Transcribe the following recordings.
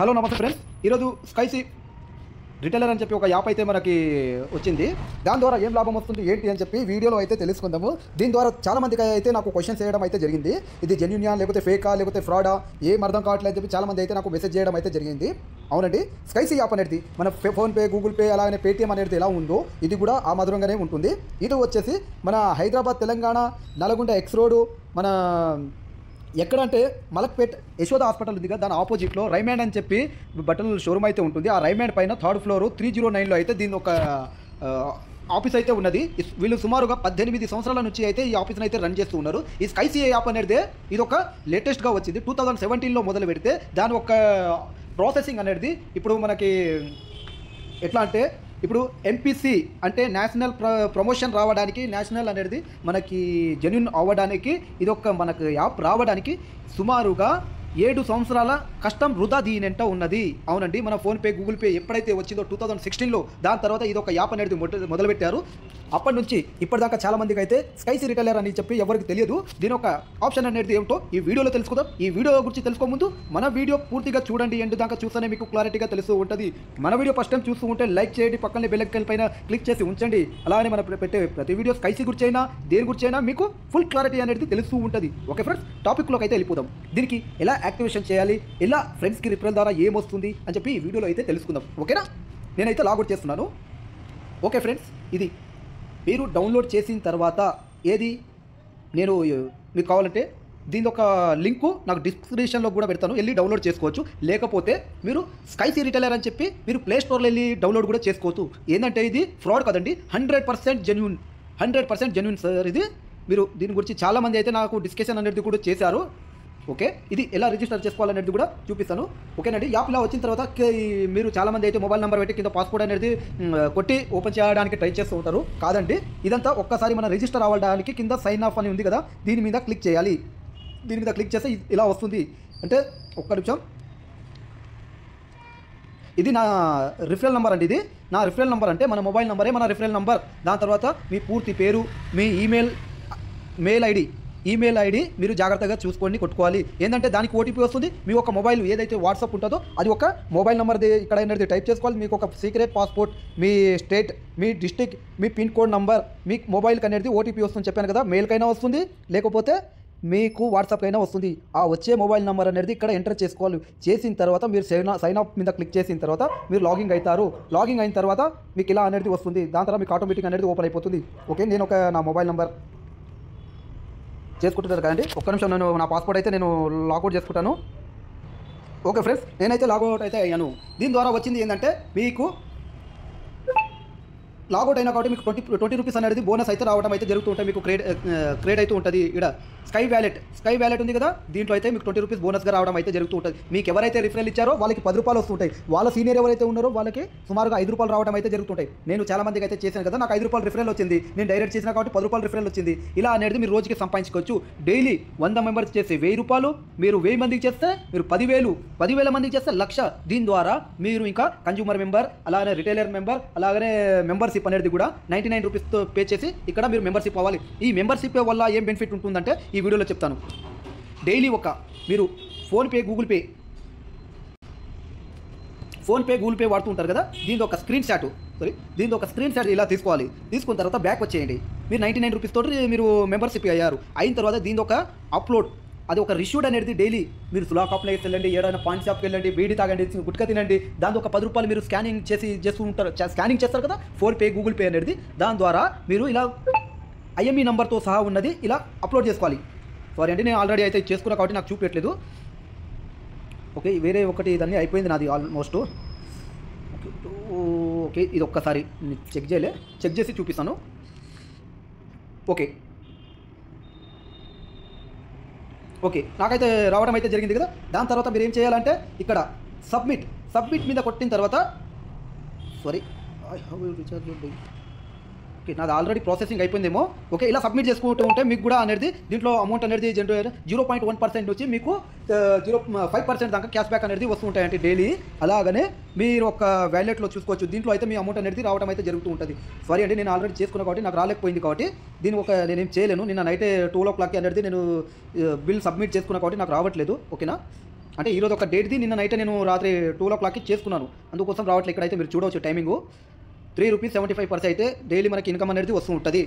Hello నమస్తే friends. ఈరోజు స్కైసీ retailer అని చెప్పి ఒక యాప్ అయితే మనకి వచ్చింది. దాని ద్వారా ఏం లాభం వస్తుంది ఏంటి అని చెప్పి వీడియోలో అయితే తెలుసుకుందాము. దీని ద్వారా చాలా మందికి అయితే నాకు క్వశ్చన్స్ చేయడం అయితే జరిగింది. ఇది జెన్యూనా లేకపోతే ఫేకా లేకపోతే ఫ్రాడా ఏం అర్థం కావట్లేదు అని చెప్పి చాలా మంది అయితే నాకు మెసేజ్ చేయడం అయితే జరిగింది. అవునండి, స్కైసీ యాప్ అనేది మన ఫోన్పే, గూగుల్ పే అలాగే పేటీఎం అనేది ఎలా ఉందో ఇది కూడా ఆ మధురంగానే ఉంటుంది. ఇది వచ్చేసి మన హైదరాబాద్, తెలంగాణ, నల్గొండ ఎక్స్ రోడ్, మన ఎక్కడంటే మలక్పేట్ యశోద హాస్పిటల్ ఉంది కదా, దాని ఆపోజిట్లో రైమాండ్ అని చెప్పి బట్టల షోరూమ్ అయితే ఉంటుంది. ఆ రైమాండ్ పైన 3rd ఫ్లోర్ 309లో అయితే దీని ఒక ఆఫీస్ అయితే ఉన్నది. వీళ్ళు సుమారుగా 18 సంవత్సరాల నుంచి అయితే ఈ ఆఫీస్ని అయితే రన్ చేస్తూ ఉన్నారు. ఈ స్కైసీ యాప్ అనేది ఇది ఒక లేటెస్ట్గా వచ్చింది. 2017లో మొదలు పెడితే దాని ఒక ప్రాసెసింగ్ అనేది ఇప్పుడు మనకి ఎట్లా అంటే ఇప్పుడు ఎంపీసీ అంటే నేషనల్ ప్రమోషన్ రావడానికి, నేషనల్ అనేది మనకి జెన్యూన్ అవ్వడానికి ఇది ఒక మనకు యాప్ రావడానికి సుమారుగా 7 సంవత్సరాల కష్టం వృధా దీనంట ఉన్నది. అవునండి, మన ఫోన్పే, గూగుల్ పే ఎప్పుడైతే వచ్చిందో 2016లో దాని తర్వాత ఇది ఒక యాప్ అనేది మొదలుపెట్టారు. అప్పటి నుంచి ఇప్పటిదాకా చాలా మందికి అయితే స్కైసీ రిటైలర్ అని చెప్పి ఎవరికి తెలియదు. దీని ఒక ఆప్షన్ అనేది ఏమిటో ఈ వీడియోలో తెలుసుకుందాం. ఈ వీడియో గురించి తెలుసుకో ముందు మన వీడియో పూర్తిగా చూడండి. ఎండ్ దాకా చూస్తేనే మీకు క్లారిటీగా తెలుస్తూ ఉంటుంది. మన వీడియో ఫస్ట్ టైం చూస్తూ ఉంటే లైక్ చేయండి, పక్కనే బెల్ ఐకాన్ పైన క్లిక్ చేసి ఉంచండి. అలానే మనం పెట్టే ప్రతి వీడియో స్కైసీ గురించి అయినా దేని గురించి అయినా మీకు ఫుల్ క్లారిటీ అనేది తెలుస్తూ ఉంటుంది. ఓకే ఫ్రెండ్స్, టాపిక్లోకి అయితే వెళ్ళిపోదాం. దీనికి ఎలా యాక్టివేషన్ చేయాలి, ఎలా ఫ్రెండ్స్కి రిఫరల్ ద్వారా ఏమొస్తుంది అని చెప్పి ఈ వీడియోలో అయితే తెలుసుకుందాం. ఓకేనా, నేనైతే లాగౌట్ చేస్తున్నాను. ఓకే ఫ్రెండ్స్, ఇది మీరు డౌన్లోడ్ చేసిన తర్వాత ఏది నేను మీకు కావాలంటే దీని ఒక లింకు నాకు డిస్క్రిప్షన్లో కూడా పెడతాను, వెళ్ళి డౌన్లోడ్ చేసుకోవచ్చు. లేకపోతే మీరు స్కైసీ రిటైలర్ అని చెప్పి మీరు ప్లే స్టోర్లో వెళ్ళి డౌన్లోడ్ కూడా చేసుకోవచ్చు. ఏంటంటే ఇది ఫ్రాడ్ కదండి, 100% జెన్యూన్, 100% జెన్యూన్ సార్. ఇది మీరు దీని గురించి చాలామంది అయితే నాకు డిస్కషన్ అనేది కూడా చేశారు. ఓకే, ఇది ఎలా రిజిస్టర్ చేసుకోవాలనేది కూడా చూపిస్తాను. ఓకేనండి, యాప్ ఇలా వచ్చిన తర్వాత మీరు చాలామంది అయితే మొబైల్ నెంబర్ పెట్టి కింద పాస్పోర్ట్ అనేది కొట్టి ఓపెన్ చేయడానికి ట్రై చేస్తూ ఉంటారు. కాదండి, ఇదంతా ఒక్కసారి మన రిజిస్టర్ అవ్వడానికి కింద సైన్ ఆఫ్ అని ఉంది కదా, దీని మీద క్లిక్ చేయాలి. దీని మీద క్లిక్ చేస్తే ఇలా వస్తుంది. అంటే ఒక్క నిమిషం, ఇది నా రిఫరల్ నెంబర్ అండి. ఇది నా రిఫరల్ నెంబర్ అంటే మన మొబైల్ నెంబరే మన రిఫరల్ నెంబర్. దాని తర్వాత మీ పూర్తి పేరు, మీ ఈమెయిల్ ఐడి మీరు జాగ్రత్తగా చూసుకొని కొట్టుకోవాలి. ఏంటంటే దానికి ఓటీపీ వస్తుంది. మీ ఒక మొబైల్ ఏదైతే వాట్సాప్ ఉంటుందో అది ఒక మొబైల్ నెంబర్ది ఇక్కడ అనేది టైప్ చేసుకోవాలి. మీకు ఒక సీక్రెట్ పాస్పోర్ట్, మీ స్టేట్, మీ డిస్టిక్, మీ పిన్ కోడ్ నంబర్, మీ మొబైల్కి అనేది ఓటీపీ వస్తుంది చెప్పాను కదా. మెయిల్కైనా వస్తుంది, లేకపోతే మీకు వాట్సాప్కైనా వస్తుంది. ఆ వచ్చే మొబైల్ నెంబర్ అనేది ఇక్కడ ఎంటర్ చేసుకోవాలి. చేసిన తర్వాత మీరు సైన్ అప్ మీద క్లిక్ చేసిన తర్వాత మీరు లాగింగ్ అవుతారు. లాగింగ్ అయిన తర్వాత మీకు ఇలా అనేది వస్తుంది. దాని తర్వాత మీకు ఆటోమేటిక్ అనేది ఓపెన్ అయిపోతుంది. ఓకే, నేను నా మొబైల్ నెంబర్ చేసుకుంటున్నారు కదండి. ఒక్క నిమిషం, నేను నా పాస్పోర్ట్ అయితే నేను లాగౌట్ చేసుకుంటాను. ఓకే ఫ్రెండ్స్, నేనైతే లాగౌట్ అయితే అయ్యాను. దీని ద్వారా వచ్చింది ఏంటంటే మీకు లాగౌట్ అయినా కాబట్టి మీకు 20 రూపీస్ అనేది బోనస్ అయితే రావడం అయితే జరుగుతూ ఉంటాయి. మీకు క్రియేట్ అవుతూ ఉంటుంది. ఇక్కడ స్కై వ్యాలెట్ ఉంది కదా, దీంట్లో అయితే మీకు 20 రూపీస్ బోనస్గా రావడం అయితే జరుగుతూ ఉంటుంది. మీకు ఎవరైతే రిఫరల్ ఇచ్చారో వాళ్ళకి 10 రూపాయలు వస్తుంటాయి. వాళ్ళ సీనియర్ ఎవరైతే ఉన్నారో వాళ్ళకి సుమారుగా 5 రూపాయలు రావడం అయితే జరుగుతుంటాయి. నేను చాలా మందికి అయితే చేశాను కదా, నాకు 5 రూపాయలు రిఫరల్ వచ్చింది. నేను డైరెక్ట్ చేసిన కాబట్టి 10 రూపాయలు రిఫరల్ వచ్చింది. ఇలా అనేది మీరు రోజుకి సంపాదించుకోవచ్చు. డైలీ 100 మెంబర్స్ చేస్తే 1000 రూపాయలు, మీరు 1000 మందికి చేస్తే మీరు 10,000 మందికి చేస్తే 1,00,000. దీని ద్వారా మీరు ఇంకా కన్జ్యూమర్ మెంబర్, అలాగే రిటైలర్ మెంబర్, అలాగే మెంబర్షిప్ అనేది కూడా 99 రూపీస్తో పే చేసి ఇక్కడ మీరు మెంబర్షిప్ అవ్వాలి. ఈ మెంబర్షిప్ వల్ల ఏం బెనిఫిట్ ఉంటుందంటే ఈ వీడియోలో చెప్తాను. డైలీ మీరు ఫోన్పే, గూగుల్ పే వాడుతూ ఉంటారు కదా, దీని ఒక స్క్రీన్ షాట్ ఇలా తీసుకోవాలి. తీసుకున్న తర్వాత బ్యాక్ వచ్చేయండి. మీరు 99 రూపీస్ తోటి మీరు మెంబర్షిప్ అయ్యారు. అయిన తర్వాత దీని ఒక అప్లోడ్, అది ఒక రిష్యూడ్ అనేది డైలీ మీరు సులా కాప్లకి వెళ్ళండి, ఏదైనా పాన్ షాప్కి వెళ్ళండి, బీడీ తాగండి, గుట్కా తినండి. దాంతో ఒక 10 రూపాయలు మీరు స్కానింగ్ చేస్తారు కదా ఫోన్పే, గూగుల్ పే అనేది. దాని ద్వారా మీరు ఇలా ఐఎంఈ నెంబర్తో సహా ఉన్నది ఇలా అప్లోడ్ చేసుకోవాలి. సారీ అండి, నేను ఆల్రెడీ అయితే చేసుకున్నా కాబట్టి నాకు చూపించట్లేదు. ఓకే, వేరే ఒకటి దాన్ని అయిపోయింది నాది ఆల్మోస్ట్. ఓకే, ఇది ఒక్కసారి చెక్ చేసి చూపిస్తాను. ఓకే, నాకైతే రావడం అయితే జరిగింది కదా. దాని తర్వాత మీరు ఏం చేయాలంటే ఇక్కడ సబ్మిట్ మీద కొట్టిన తర్వాత ఓకే, నాది ఆల్రెడీ ప్రాసెసింగ్ అయిపోయిందేమో. ఓకే, ఇలా సబ్మిట్ చేసుకుంటూ ఉంటే మీకు కూడా అనేది దీంట్లో అమౌంట్ అనేది 0.1% వచ్చి మీకు 0.5% దాకా క్యాష్ బ్యాక్ అనేది వస్తుంటాయండి డైలీ. అలాగనే మీరు ఒక వ్యాలెట్లో చూసుకోవచ్చు. దీంట్లో అయితే మీ అమౌంట్ అనేది రావడం అయితే జరుగుతూ ఉంటుంది. సారీ అండి, నేను ఆల్రెడీ చేసుకున్నా కాబట్టి నాకు రాలేకపోయింది కాబట్టి దీని నేనేం చేయలేను. నిన్న నైట్ 12 o'clock అనేది నేను బిల్ సబ్మిట్ చేసుకున్నా కాబట్టి నాకు రావట్లేదు. ఓకేనా, అంటే ఈరోజు ఒక డేట్ది నిన్న నైట్ నేను రాత్రి 2:00కి చేసుకున్నాను, అందుకోసం రావట్లేదు. ఇక్కడైతే మీరు చూడవచ్చు టైమింగు ₹3.75 అయితే డైలీ మనకి ఇన్కమ్ అనేది వస్తూ ఉంటుంది.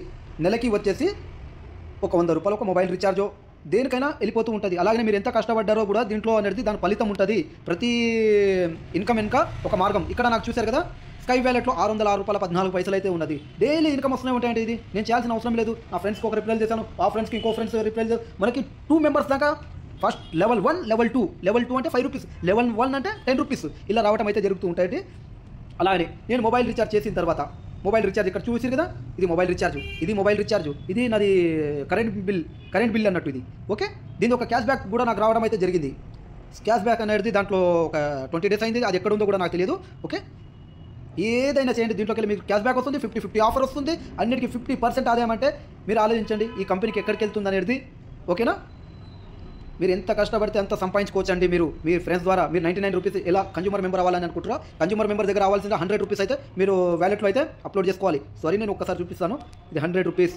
నెలకి వచ్చేసి ఒక ₹100 ఒక మొబైల్ రీఛార్జో దేనికైనా వెళ్ళిపోతూ ఉంటుంది. అలాగే మీరు ఎంత కష్టపడ్డారో కూడా దీంట్లో అనేది దాని ఫలితం ఉంటుంది. ప్రతి ఇన్కమ్ వెనుక ఒక మార్గం. ఇక్కడ నాకు చూశారు కదా, స్కై వ్యాలెట్లో ₹606.14 అయితే ఉన్నది. డైలీ ఇన్కమ్ వస్తూనే ఉంటాయండి. ఇది నేను చేయాల్సిన అవసరం లేదు. నా ఫ్రెండ్స్కి ఒక రిప్లై చేశాను, ఆ ఫ్రెండ్స్కి ఇంకో ఫ్రెండ్స్ రిప్లై చేశాను. మనకి 2 మెంబర్స్ దాకా ఫస్ట్ లెవెల్ 1 లెవెల్ 2 అంటే ₹5, లెవెల్ 1 అంటే ₹10 ఇలా రావడం అయితే జరుగుతూ ఉంటాయి. అలాగే నేను మొబైల్ రీఛార్జ్ చేసిన తర్వాత మొబైల్ రీఛార్జ్ ఇక్కడ చూసారు కదా, ఇది మొబైల్ రీఛార్జ్, ఇది నాది కరెంట్ బిల్ అన్నట్టు ఇది. ఓకే, దీని ఒక క్యాష్ బ్యాక్ కూడా నాకు రావడం అయితే జరిగింది. క్యాష్ బ్యాక్ అనేది దాంట్లో ఒక 20 డేస్ అయింది, అది ఎక్కడ ఉందో కూడా నాకు తెలియదు. ఓకే, ఏదైనా చేయండి, దీంట్లోకి వెళ్ళి మీకు క్యాష్ బ్యాక్ వస్తుంది, 50-50 ఆఫర్ వస్తుంది, అన్నిటికీ 50% ఆదాయం. అంటే మీరు ఆలోచించండి ఈ కంపెనీకి ఎక్కడికి వెళ్తుంది అనేది. ఓకేనా, మీరు ఎంత కష్టపడితే అంత సంపాదించుకోవచ్చు అండి. మీరు మీ ఫ్రెండ్స్ ద్వారా మీరు ₹99 ఎలా కన్జ్యూమర్ మెంబర్ అవ్వాలని అనుకుంటారో, కన్జ్యూమర్ మెంబర్ దగ్గర రావాల్సిన ₹100 అయితే మీరు వ్యాలెట్లో అయితే అప్లోడ్ చేసుకోవాలి. సారీ, నేను ఒక్కసారి చూపిస్తాను. ఇది ₹100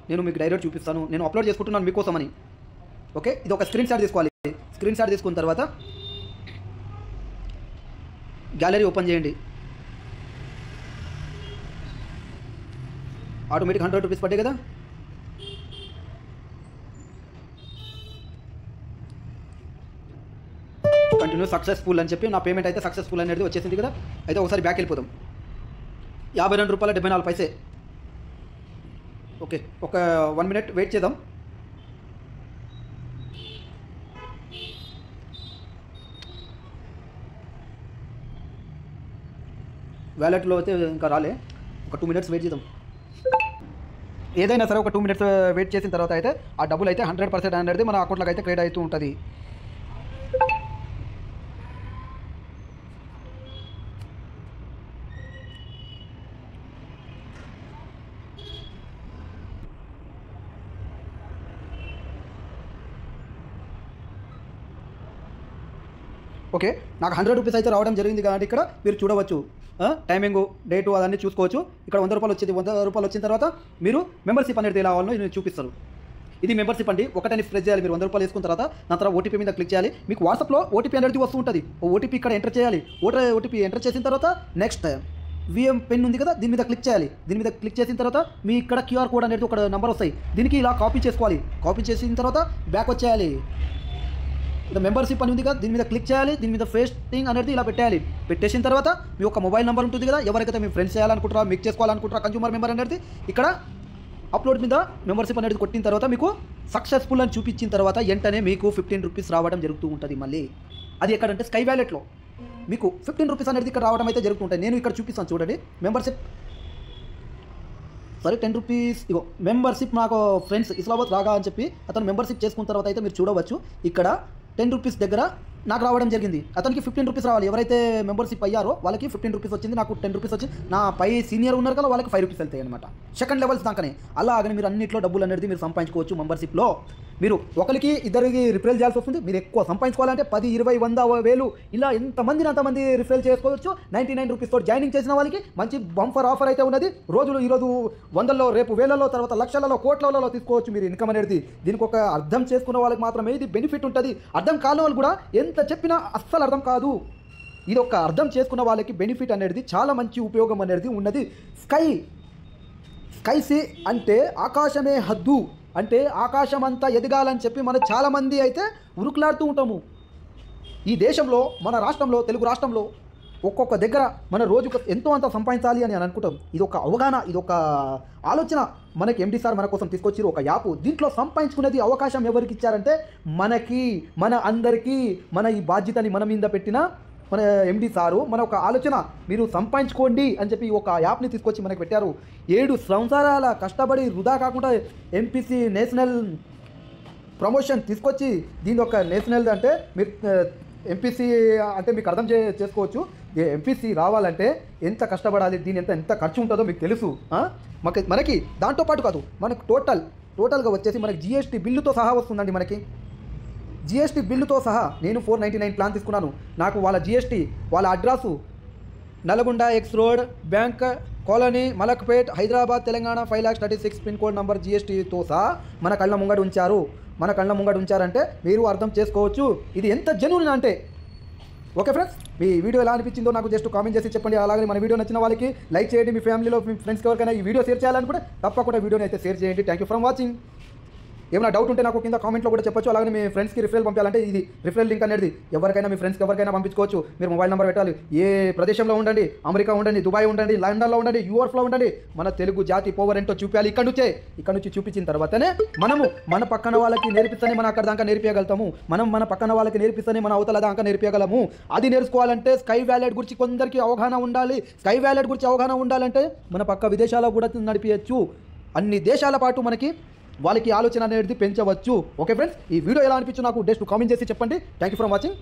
నేను మీకు డైరెక్ట్ చూపిస్తాను. నేను అప్లోడ్ చేసుకుంటున్నాను మీకోసమని. ఓకే, ఇది ఒక స్క్రీన్ షాట్ తీసుకోవాలి. స్క్రీన్ షాట్ తీసుకున్న తర్వాత గ్యాలరీ ఓపెన్ చేయండి. ఆటోమేటిక్ ₹100 పడ్డాయి కదా. కంటిన్యూ సక్సెస్ఫుల్ అని చెప్పి నా పేమెంట్ అయితే సక్సెస్ఫుల్ అనేది వచ్చేసింది కదా. అయితే ఒకసారి బ్యాక్ వెళ్ళిపోదాం. ₹52.74. ఓకే, ఒక 1 మినిట్ వెయిట్ చేద్దాం. వ్యాలెట్లో అయితే ఇంకా రాలే, ఒక 2 మినిట్స్ వెయిట్ చేద్దాం. ఏదైనా సరే ఒక 2 మినిట్స్ వెయిట్ చేసిన తర్వాత అయితే ఆ డబ్బులు అయితే 100% అనేది మన అకౌంట్లోకి అయితే క్రెడిట్ అవుతూ ఉంటుంది. ఓకే, నాకు ₹100 అయితే రావడం జరిగింది కాబట్టి ఇక్కడ మీరు చూడవచ్చు. టైమింగు, డేటు అదన్నీ చూసుకోవచ్చు. ఇక్కడ ₹100 వచ్చింది. ₹100 వచ్చిన తర్వాత మీరు మెంబర్షిప్ అనేది ఎలా అవ్వాలో నేను చూపిస్తాను. ఇది మెంబర్షిప్ అండి. ఒకటని ప్రెస్ చేయాలి. మీరు ₹100 వేసుకున్న తర్వాత దాని తర్వాత ఓటీపీ మీద క్లిక్ చేయాలి. మీకు వాట్సాప్లో ఓటీపీ అనేది వస్తూ ఉంటుంది. ఓటీపీ ఇక్కడ ఎంటర్ చేయాలి. ఓటీపీ ఎంటర్ చేసిన తర్వాత నెక్స్ట్ విఎం పెన్ ఉంది కదా, దీని మీద క్లిక్ చేయాలి. దీని మీద క్లిక్ చేసిన తర్వాత మీ ఇక్కడ QR కోడ్ అనేది ఒక నెంబర్ వస్తాయి. దీనికి ఇలా కాపీ చేసుకోవాలి. కాపీ చేసిన తర్వాత బ్యాక్ వచ్చేయాలి. ఇక్కడ మెంబర్షిప్ అని ఉంది కదా, దీని మీద క్లిక్ చేయాలి. దీని మీద ఫేస్టింగ్ అనేది ఇలా పెట్టేయాలి. పెట్టేసిన తర్వాత మీ యొక్క మొబైల్ నెంబర్ ఉంటుంది కదా, ఎవరికైతే మీ ఫ్రెండ్స్ చేయాలనుకుంటారా, మీకు చేసుకోవాలనుకుంటారా కన్జ్యూమర్ మెంబర్ అనేది ఇక్కడ అప్లోడ్ మీద మెంబర్షిప్ అనేది కొట్టిన తర్వాత మీకు సక్సెస్ఫుల్ అని చూపించిన తర్వాత వెంటనే మీకు ₹15 రావడం జరుగుతూ ఉంటుంది. మళ్ళీ అది ఎక్కడంటే స్కై వ్యాలెట్లో మీకు ₹15 అనేది ఇక్కడ రావడం అయితే జరుగుతుంటాయి. నేను ఇక్కడ చూపిస్తాను చూడండి. మెంబర్షిప్ సరే ₹10 ఇగో మెంబర్షిప్ నాకు ఫ్రెండ్స్ ఇస్లామాబాద్ రాగా అని చెప్పి అతను మెంబర్షిప్ చేసుకున్న తర్వాత అయితే మీరు చూడవచ్చు ఇక్కడ ₹10 దగ్గర నాకు రావడం జరిగింది. అతనికి ₹15 రావాలి. ఎవరైతే మెంబర్షిప్ అయ్యారో వాళ్ళకి ₹15 వచ్చింది, నాకు ₹10 వచ్చింది. నా పై సీనియర్ ఉన్నారు కదా వాళ్ళకి ₹5 వెళ్తాయి అనమాట. సెకండ్ లెవెల్స్ దాకానే అలాగని మీరు అన్నింటిలో డబ్బులు అనేది మీరు సంపాదించుకోవచ్చు. మెంబర్షిప్లో మీరు ఒకరికి ఇద్దరికి రిఫరల్ చేయాల్సి వస్తుంది. మీరు ఎక్కువ సంపాదించుకోవాలంటే 10, 20, 100, 1000 ఇలా ఎంతమందిని అంతమంది రిఫరల్ చేసుకోవచ్చు. ₹99 తోటి జాయినింగ్ చేసిన వాళ్ళకి మంచి బంఫర్ ఆఫర్ అయితే ఉన్నది. ఈరోజు 100లో, రేపు 1000లో, తర్వాత లక్షలలో, కోట్లలో తీసుకోవచ్చు మీరు ఇన్కమ్ అనేది. దీనికి ఒక అర్థం చేసుకున్న వాళ్ళకి మాత్రమే ఇది బెనిఫిట్ ఉంటుంది. అర్థం కాని వాళ్ళు కూడా ఎంత చెప్పినా అస్సలు అర్థం కాదు. ఇది ఒక అర్థం చేసుకున్న వాళ్ళకి బెనిఫిట్ అనేది చాలా మంచి ఉపయోగం అనేది ఉన్నది. స్కైసీ అంటే ఆకాశమే హద్దు, అంటే ఆకాశం అంతా ఎదగాలని చెప్పి మనం చాలామంది అయితే ఉరుకులాడుతూ ఉంటాము. ఈ దేశంలో, మన రాష్ట్రంలో, తెలుగు రాష్ట్రంలో ఒక్కొక్క దగ్గర మన రోజుకు ఎంతో అంత సంపాదించాలి అని అనుకుంటాం. ఇది ఒక అవగాహన, ఇది ఒక ఆలోచన మనకి ఎండి సార్ మన కోసం తీసుకొచ్చారు ఒక యాప్. దీంట్లో సంపాదించుకునేది అవకాశం ఎవరికి ఇచ్చారంటే మనకి, మన అందరికీ, మన ఈ బాధ్యతని మన మీద పెట్టిన మన ఎండి సారు మన ఒక ఆలోచన మీరు సంపాదించుకోండి అని చెప్పి ఒక యాప్ని తీసుకొచ్చి మనకి పెట్టారు. 7 సంవత్సరాల కష్టపడి వృధా కాకుండా ఎంపీసీ నేషనల్ ప్రమోషన్ తీసుకొచ్చి దీని ఒక నేషనల్ అంటే మీరు ఎంపీసీ అంటే మీకు అర్థం చేసుకోవచ్చు. ఎంపీసీ రావాలంటే ఎంత కష్టపడాలి, దీని ఎంత ఖర్చు ఉంటుందో మీకు తెలుసు. మనకి దాంతోపాటు కాదు, మనకు టోటల్గా వచ్చేసి మనకి GST బిల్లుతో సహా వస్తుందండి. మనకి GST బిల్లుతో సహా నేను 499 ప్లాన్ తీసుకున్నాను. నాకు వాళ్ళ GST, వాళ్ళ address Nalgonda X road, bank colony, Malakpet, Hyderabad, Telangana 5,36,000 pin code number GSTతో సహా మన కళ్ళ ముంగడు ఉంచారు. మన కళ్ళ ముంగట ఉంచారంటే మీరు అర్థం చేసుకోవచ్చు ఇది ఎంత జెన్యూన్ అంటే. ఓకే ఫ్రెండ్స్, మీ వీడియో ఎలా అనిపించిందో నాకు జస్ట్ కామెంట్ చేసి చెప్పండి. అలాగే మన వీడియో నచ్చిన వాళ్ళకి లైక్ చేయండి, మీ ఫ్యామిలీలో మీ ఫ్రెండ్స్కి ఎవరికైనా ఈ వీడియో షేర్ చేయాలని కూడా తప్పకుండా వీడియోని అయితే షేర్ చేయండి. Thank you for watching. ఏమైనా డౌట్ ఉంటే నాకు కింద కామెంట్లో కూడా చెప్పొచ్చు. అలాగే మీ ఫ్రెండ్స్కి రిఫరల్ పంపించాలంటే ఇది రిఫరల్ లింక్ అనేది ఎవరికైనా మీ ఫ్రెండ్స్కి ఎవరికైనా పంపించుకోవచ్చు. మీరు మొబైల్ నెంబర్ పెట్టాలి. ఏ ప్రదేశంలో ఉండండి, అమెరికా ఉండండి, దుబాయ్ ఉండండి, లండన్లో ఉండండి, యూఎస్లో ఉండండి, మన తెలుగు జాతి పవర్ ఏంటో చూపించాలి. ఇక్కడ నుంచి చూపించిన తర్వాతనే మనము మన పక్కన వాళ్ళకి నేర్పిస్తేనే మనం అక్కడ దాకా నేర్పించగలుగుతాము. మనం మన పక్కన వాళ్ళకి నేర్పిస్తేనే మన అవతల దాకా నేర్పించగలము. అది నేర్చుకోవాలంటే స్కై వ్యాలెట్ గురించి కొందరికి అవగాహన ఉండాలి. స్కై వ్యాలెట్ గురించి అవగాహన ఉండాలంటే మన పక్క విదేశాల్లో కూడా నడిపించచ్చు. అన్ని దేశాల పాటు మనకి వాళ్ళకి ఆలోచన అనేది పెంచవచ్చు. ఓకే ఫ్రెండ్స్, ఈ వీడియో ఎలా అనిపించో నాకు జస్ట్ కామెంట్ చేసి చెప్పండి. Thank you for watching.